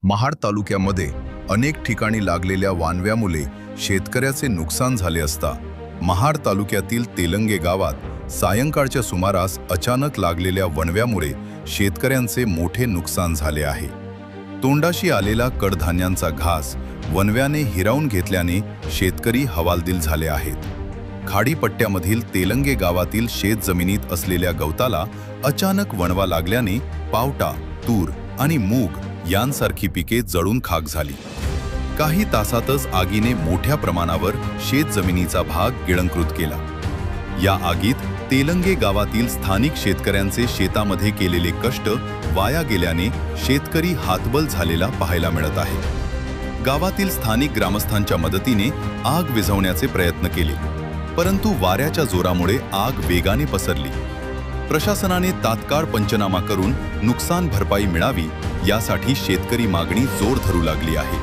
महाड तालुक्यामध्ये अनेक ठिकाणी लागलेल्या वानव्यामुळे शेतकऱ्याचे नुकसान झाले असता महाड तालुक्यातील तेलंगे गावात सायंकाळच्या सुमारास अचानक लागलेल्या वणव्यामुळे शेतकऱ्यांचे मोठे नुकसान झाले आहे। तोंडाशी आलेला कडधान्यांचा घास वणव्याने हिरावून घेतल्याने शेतकरी हवालदिल झाले आहेत। खाडीपट्ट्यामधील तेलंगे गावातील शेतजमिनीत असलेल्या गवताला अचानक वणवा लागल्याने पावटा, तूर आणि मूग यांसारखी पिके जळून खाक झाली। काही तासातच आगीने मोठ्या प्रमाणावर शेतजमिनीचा भाग गिळंकृत केला। या आगीत तेलंगे गावातील स्थानिक शेतकऱ्यांचे शेतामध्ये केलेले कष्ट वाया गेल्याने शेतकरी हातबल झालेला पाहायला मिळत आहे। गावातील स्थानिक ग्रामस्थांच्या मदतीने आग विझवण्याचे प्रयत्न केले, परंतु वाऱ्याच्या जोरामुळे आग वेगाने पसरली। प्रशासनाने तात्काळ पंचनामा करून नुकसान भरपाई मिळावी यासाठी शेतकरी मागणी जोर धरू लागली आहे।